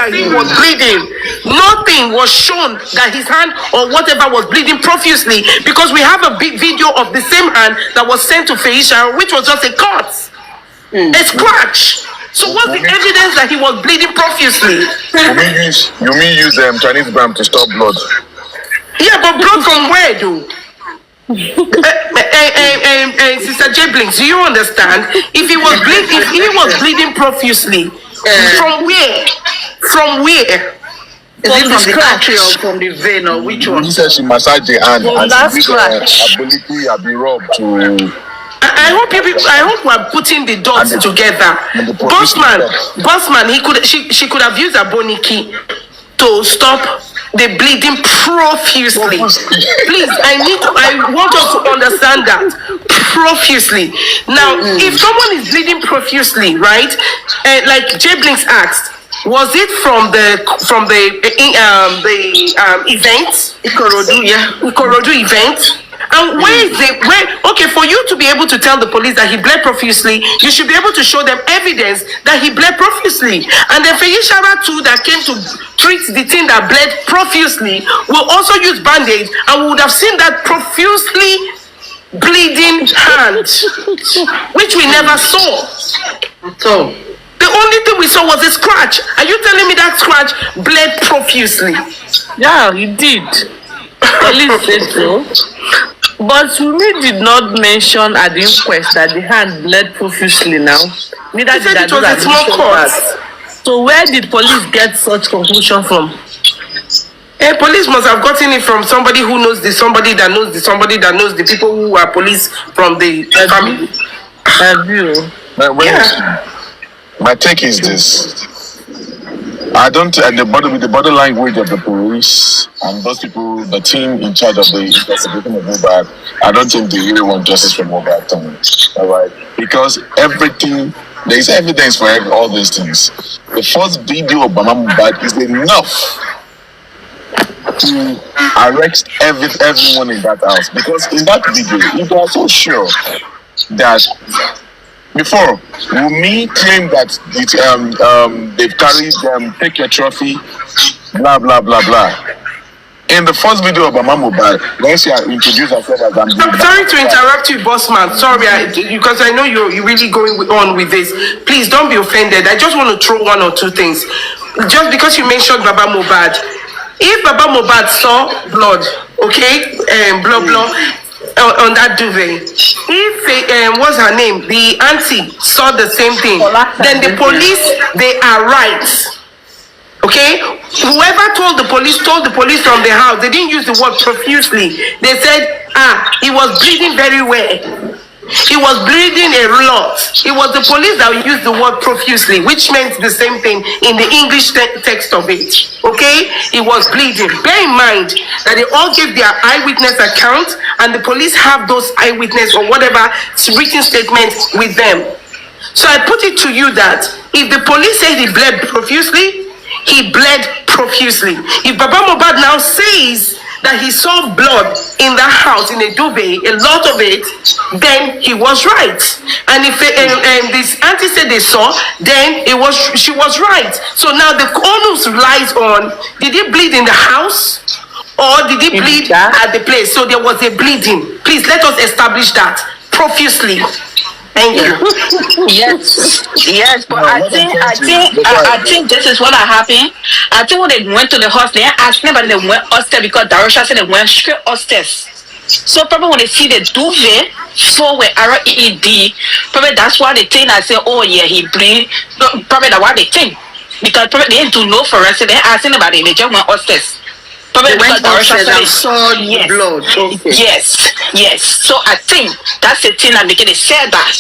that he was bleeding. Nothing was shown that his hand or whatever was bleeding profusely, because we have a big video of the same hand that was sent to Feisha, which was just a cut, a scratch. So what's the evidence that he was bleeding profusely? You mean use Chinese balm to stop blood? Yeah, but blood from where, though? Sister J. Blinks, do you understand? If he was bleeding profusely, from where? From where? Is it from the artery or from the vein, or which one? He said she massaged the hand and she ability had been rubbed to. I hope we're putting the dots together. Bossman, she could have used a boniki to stop the bleeding profusely. Please, I want us to understand that profusely. Now, if someone is bleeding profusely, right? Like J. Blinks asked, was it from the event? Ikorodu event? And okay, for you to be able to tell the police that he bled profusely, you should be able to show them evidence that he bled profusely. And then Feyishara too, that came to treat the thing that bled profusely, will also use bandage, and we would have seen that profusely bleeding hand, which we never saw. So the only thing we saw was a scratch. Are you telling me that scratch bled profusely? Yeah, he did. Police said so. But Wummi did not mention at the inquest that the hand bled profusely now. Neither did it was a small cut. So where did police get such conclusion from? Police must have gotten it from somebody who knows the somebody that knows the somebody that knows the people who are police from the family. My take is this. I don't, with the body language of the police and those people, the team in charge of the investigation of MOHBAD, I don't think they really want justice for MOHBAD. All right, because there is evidence for all these things. The first video of MOHBAD is enough to arrest everyone in that house, because in that video, you are so sure that. Before, Wummi claimed that they've carried take your trophy, blah blah blah blah. In the first video of MOHBAD, when she introduced herself as I'm sorry to interrupt you, Bossman. Sorry, because I know you're really going on with this. Please don't be offended. I just want to throw one or two things. Just because you mentioned Baba MOHBAD, if Baba MOHBAD saw blood, okay, blah on that duvet, if what's her name, the auntie saw the same thing, then the police, they are right. Okay, whoever told the police from the house. They didn't use the word profusely. They said, he was bleeding very well. He was bleeding a lot. It was the police that used the word profusely, which meant the same thing in the English text of it. Okay? It was bleeding. Bear in mind that they all gave their eyewitness account, and the police have those eyewitness or whatever written statements with them. So I put it to you that if the police say he bled profusely, he bled profusely. If Baba MOHBAD now says that he saw blood in that house, in a duvet, a lot of it, then he was right. And if this auntie said they saw, then she was right. So now the onus lies on, did he bleed in the house or did he bleed at the place? So there was a bleeding. Please let us establish that profusely. Thank you. Yes, but I think this is what happened. I think when they went to the house, they asked nobody, they went upstairs because Darosha said they went straight upstairs. So probably when they see the duvet for where REED, probably that's why they think I say, oh yeah, he bleed. Probably that's why they think. Because probably they didn't know for us, they didn't ask anybody, they just went upstairs. Probably because Darosha saw blood. Okay. Yes. So I think that's the thing that making it say that.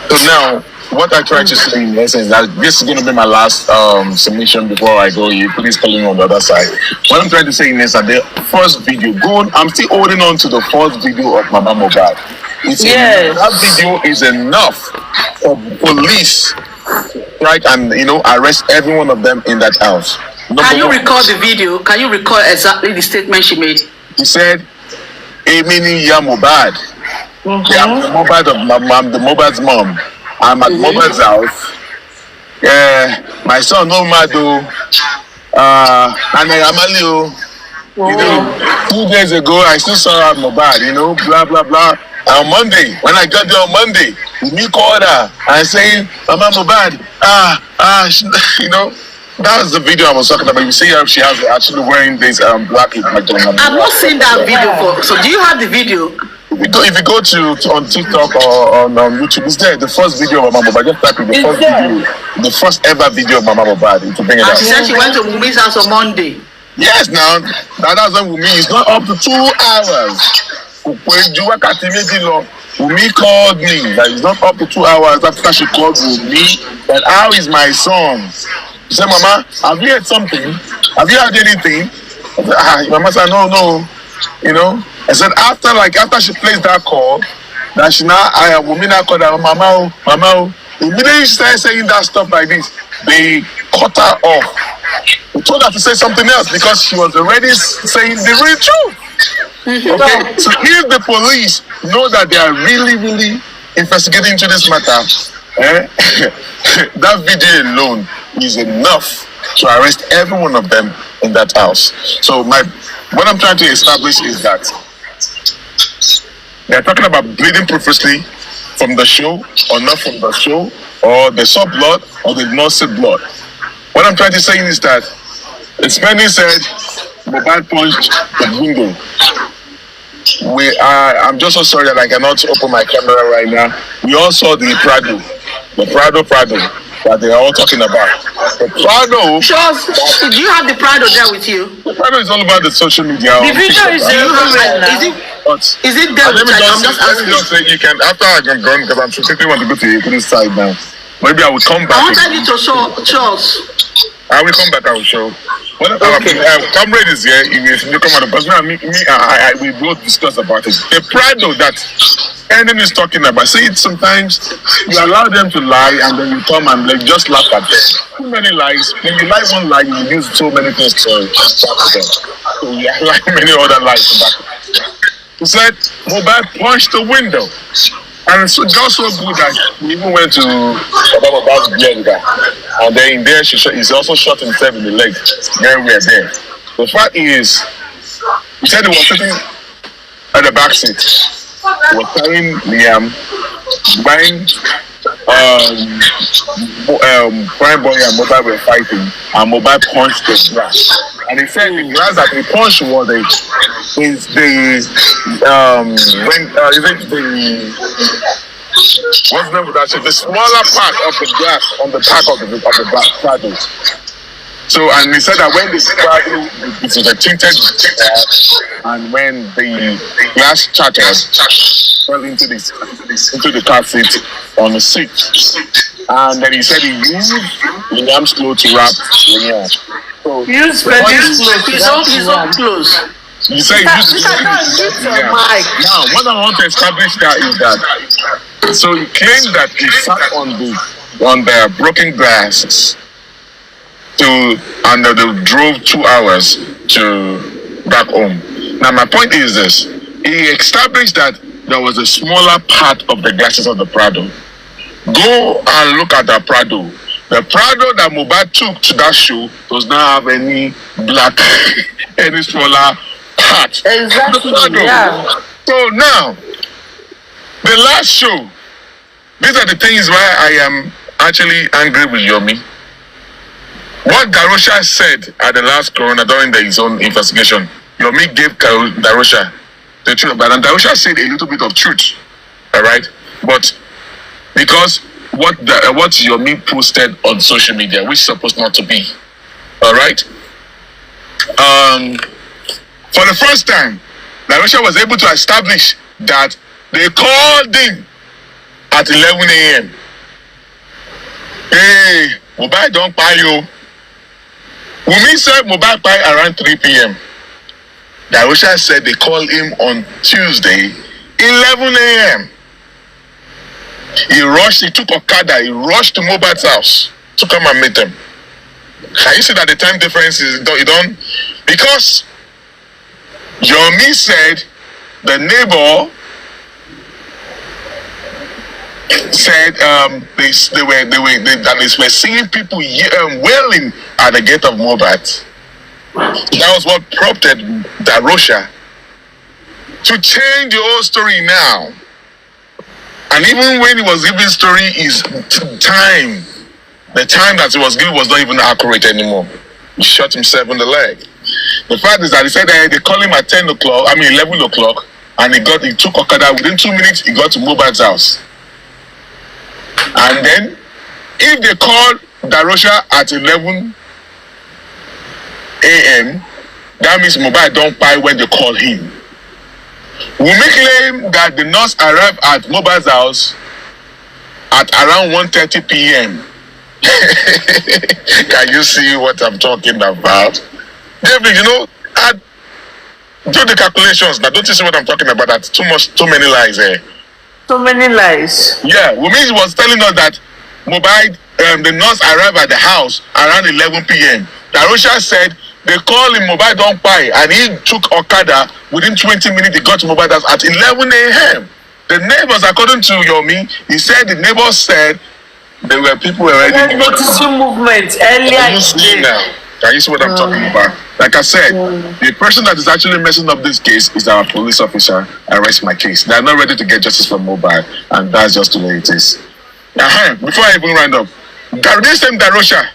So now, what I try to say in essence, that this is going to be my last submission before I go. You please call me on the other side. What I'm trying to say in is that the first video, I'm still holding on to the first video of Baba MOHBAD. That video is enough for police, right, and arrest every one of them in that house. Can you recall the video? Can you recall exactly the statement she made? He said, Emini ya MOHBAD. Yeah, the MOHBAD's mom. I'm at MOHBAD's house. my son no mad though. And I am you know, 2 days ago I still saw MOHBAD, you know, blah blah blah. On Monday, when I got there on Monday, me called her and saying, Mama MOHBAD, you know, that was the video I was talking about. You see her, she has actually wearing this black. I've not seen that video for. So do you have the video? If you go to on TikTok or on YouTube, it's there. The first video of Mama MOHBAD. Just type in the first video, the first ever video of Mama MOHBAD. To bring it out. She said she went to Wummi's house on Monday. Yes, now that's when Wummi is not up to 2 hours. Wummi called me. That is not up to 2 hours after she called Wummi. That how is my son? She said, Mama, have you heard something? Have you heard anything? I said, Mama said, no. You know. I said after she placed that call, that she now Wummi now called her, Mama. Immediately she started saying that stuff like this. They cut her off. They told her to say something else because she was already saying the real truth. Okay, so if the police know that they are really, really investigating into this matter, that video alone is enough to arrest every one of them in that house. So what I'm trying to establish is that they're talking about bleeding profusely from the show or not from the show, or they saw blood or they did not see blood. What I'm trying to say is that Spenny said MOHBAD punched the window. I'm just so sorry that I cannot open my camera right now. We all saw the Prado that they are all talking about. The Prado. Sure, do you have the Prado there with you? The Prado is all about the social media. The video is Is it there? Let me just say you can, after I'm gone, because I'm quickly want to go to this side now. Maybe I will come back. I wanted you to show us. I will come back. I will show. Comrade is here. If you come on the person, we both discuss about it. The Prado that enemy is talking about. See, sometimes you allow them to lie and then you come and just laugh at them. Too many lies. When you lie one lie, you use so many things to back them. So you lie many other lies to back them. He said MOHBAD punched the window. And so just so good that he even went to MOHBAD's Bianca. And then in there he's also shot himself in the leg. Then we are there. The fact is, he said he was sitting at the back seat. He was carrying Liam, buying Prime Boy and MOHBAD were fighting, and MOHBAD punched the glass. And he said the glass that he punched was what's the name of that shit? The smaller part of the glass on the back of the Prado. So, and he said that when the Prado, it was a tinted glass, and when the glass shattered, fell into the car seat on the seat. And then he said he used Liam's clothes to wrap Liam. So, use his own clothes. You say you used Now, what I want to establish that is that, so he claimed that he sat on the broken glass and they drove 2 hours to back home. Now, my point is this. He established that there was a smaller part of the glasses of the Prado. Go and look at the Prado. The Prado that MOHBAD took to that show does not have any black, any smaller part. Exactly, yeah. So now, the last show, these are the things why I am actually angry with Yomi. What Darosha said at the last Corona during his own investigation, Yomi gave Darosha the truth, but Darosha said a little bit of truth, all right? But because what Yomi posted on social media, which is supposed not to be, all right? For the first time, Darosha was able to establish that they called him at 11 a.m. Hey, MOHBAD don't buy you. Wummi said MOHBAD buy around 3 p.m. Darosha said they called him on Tuesday, 11 a.m. He took Okada, he rushed to MOHBAD's house to come and meet them. Can you see that the time difference is done? Because Yomi said the neighbor said they were seeing people wailing at the gate of MOHBAD. That was what prompted Darosha to change the whole story now. And even when he was giving story, the time that he was giving was not even accurate anymore. He shot himself in the leg. The fact is that he said they called him at 11 o'clock, and he took Okada. Within 2 minutes, he got to MOHBAD's house. And then, if they called Darosha at 11 a.m., that means MOHBAD don't buy when they call him. Wummi claim that the nurse arrived at MOHBAD's house at around 1:30 p.m. Can you see what I'm talking about? David, do the calculations now. Don't you see what I'm talking about? That's too many lies here. So many lies. Yeah, Wummi was telling us that MOHBAD, the nurse arrived at the house around 11 p.m. Darosha said they called him, MOHBAD don't buy, and he took Okada. Within 20 minutes, he got to MOHBAD house at 11 a.m. The neighbors, according to Yomi, he said the neighbors said there were people already noticing movement earlier. Can you see what I'm talking about? Like I said, the person that is actually messing up this case is our police officer. Arrest my case. They are not ready to get justice from MOHBAD, and that's just the way it is. Before I even round up, this same Darosha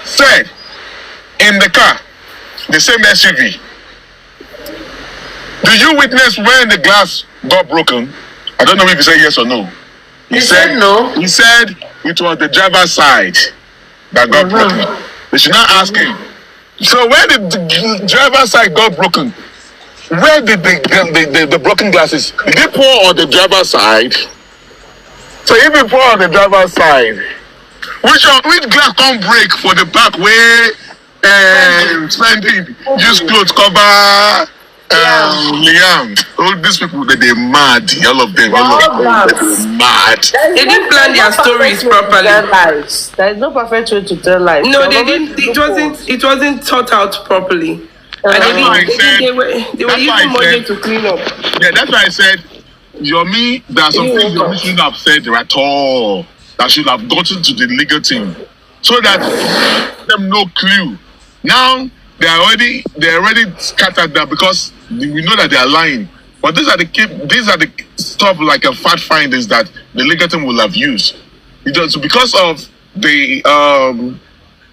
said in the car, the same SUV, do you witness when the glass got broken? I don't know if he said yes or no. He said no. He said it was the driver's side that got broken. They should not ask him. So when the driver's side got broken, where did the broken glasses? Did they pour on the driver's side? So if you pour on the driver's side, which glass can't break for the back where spending use clothes cover Liam? All these people they mad, all of them mad. They didn't plan their stories properly. There is no perfect way to tell lies. No, they didn't. It wasn't thought out properly. And they were using money to clean up. Yeah, that's why I said, Yomi, there are some things Yomi shouldn't have said at all. That should have gotten to the legal team, so that them no clue. Now they're already scattered there because we know that they are lying. But these are the stuff like a fact findings that the legal team will have used. Because of the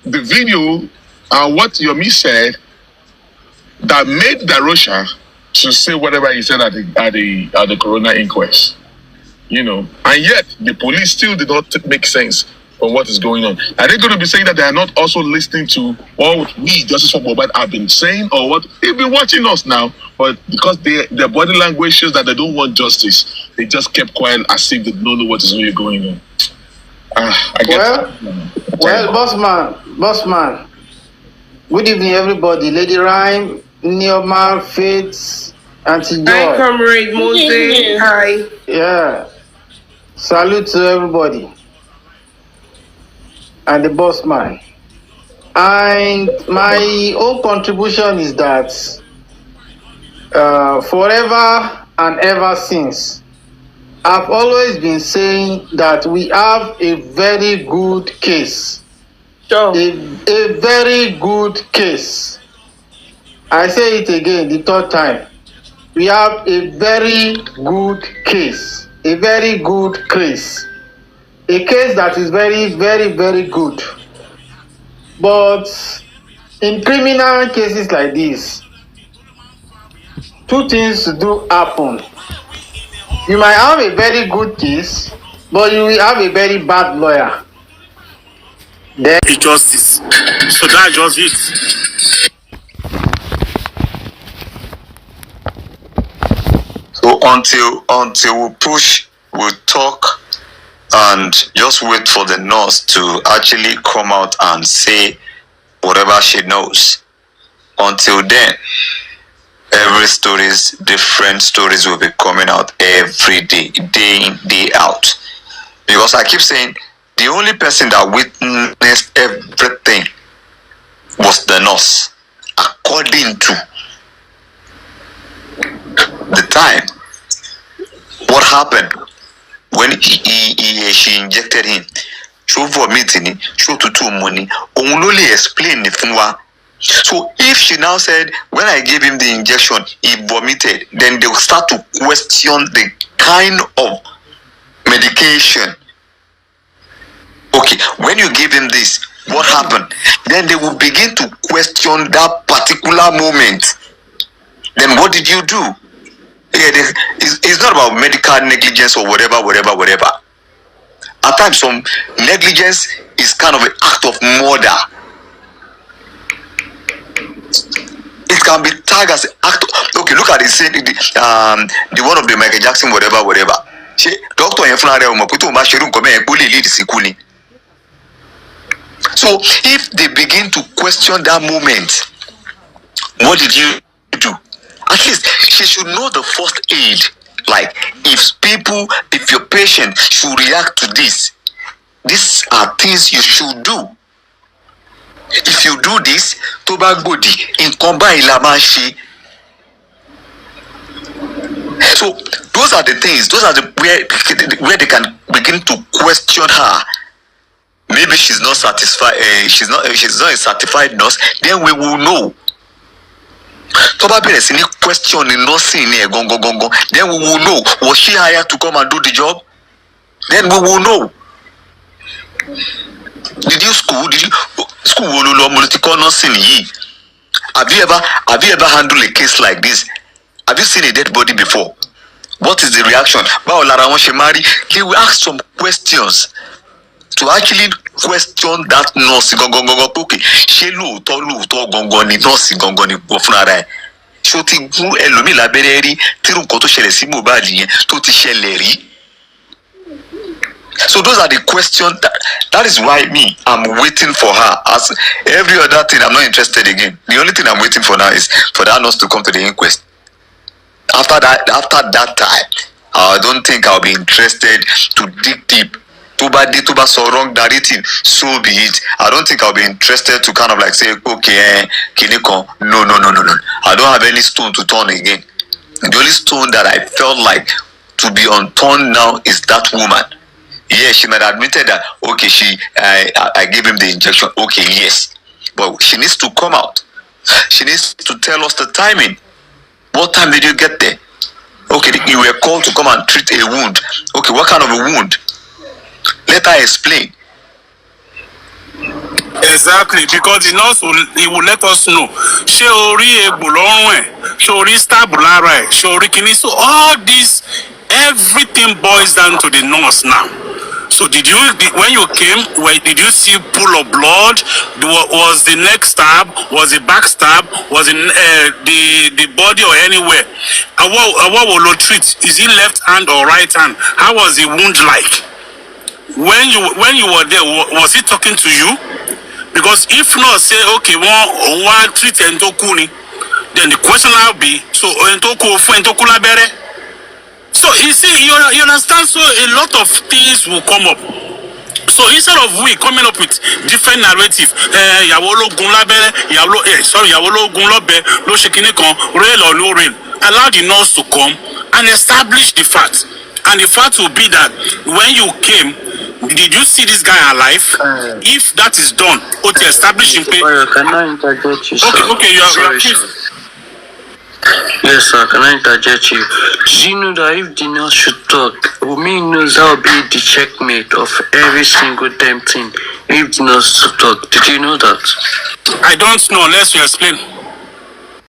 video and what Yomi said that made Darosha to say whatever he said at the coroner inquest. And yet the police still did not make sense of what is going on. Are they going to be saying that they are not also listening to what we, Justice for MOHBAD, have been saying, or what? They've been watching us now, but because their body language shows that they don't want justice, they just kept quiet as if they don't know what is really going on. Boss man. Good evening, everybody. Lady Rhyme, Neomar, Faith, Auntie Joy. Hi, comrade Mose. Hi. Yeah. Salute to everybody. And the boss man. And my own contribution is that forever and ever since, I've always been saying that we have a very good case. Sure. A very good case. I say it again, the third time. We have a very good case. A very good case. A case that is very, very, very good. But in criminal cases like this, two things do happen. You might have a very good case, but you will have a very bad lawyer. Then justice. So that's just it. So until we push, we'll talk, and just wait for the nurse to actually come out and say whatever she knows. Until then, different stories will be coming out every day, day in, day out. Because I keep saying, the only person that witnessed everything was the nurse, according to the time. What happened when she injected him. Show vomiting, show to money. Only explain the fun. So if she now said, when I gave him the injection, he vomited, then they will start to question the kind of medication. Okay, when you give him this, what happened? Then they will begin to question that particular moment. Then what did you do? It's not about medical negligence or whatever. At times, some negligence is kind of an act of murder. It can be tagged as an act of, okay, look at it, say the one of the Michael Jackson, whatever. Doctor so if they begin to question that moment, what did you do? At least she should know the first aid. Like if your patient should react to this, these are things you should do. If you do this, toba body in combat ilamashi. So those are the things. Those are where they can begin to question her. Maybe she's not satisfied. She's not a certified nurse. Then we will know. Toba be any question in nursing here, gongo. Then we will know. Was she hired to come and do the job? Then we will know. Did you school nursing? Have you ever handled a case like this? Have you seen a dead body before? What is the reaction? He will ask some questions to actually question that nurse. Okay, she lóòótọ́ gangan ni nurse gangan ni gbọ́ fúnra rẹ̀. Ṣé o ti gún ẹlòmíì lábẹ́rẹ́ rí tí nǹkan tó ṣẹlẹ̀ sí Mohbad yẹn tó ti ṣẹlẹ̀ rí? So those are the questions that is why I'm waiting for her. As every other thing, I'm not interested again. The only thing I'm waiting for now is for that nurse to come to the inquest. After that time, I don't think I'll be interested to dig deep. Tuba so wrong narrative, so be it. I don't think I'll be interested to kind of like say, okay, Kiniko, no. I don't have any stone to turn again. The only stone that I felt like to be unturned now is that woman. Yeah, she might have admitted that, okay, I gave him the injection. Okay, yes. But she needs to come out. She needs to tell us the timing. What time did you get there? Okay, you were called to come and treat a wound. Okay, what kind of a wound? Let her explain. Exactly, because the nurse will let us know. She ori egbulonwe, she ori stabulare, she ori kini. So all this, everything boils down to the nurse now. So when you came, did you see pool of blood? Was the neck stab? Was the back stab? Was the body or anywhere? What will you treat? Is it left hand or right hand? How was the wound like? When you were there, was he talking to you? Because if not, say okay, one treat entokuni, then the question will be so entoku labere. So you see, you understand. So a lot of things will come up. So instead of we coming up with different narrative, yawolo gun labere, yawolo gun lobe, lo shekini kon, real or no real, allow the nurse to come and establish the fact. And the fact will be that when you came, did you see this guy alive? If that is done, to establish him. Can I interject you, sir? Okay, you are. Yes, sir. Can I interject you? Do you know that if the nurse should talk, Wummi knows that will be the checkmate of every single damn thing. If the nurse should talk, did you know that? I don't know. Unless you explain.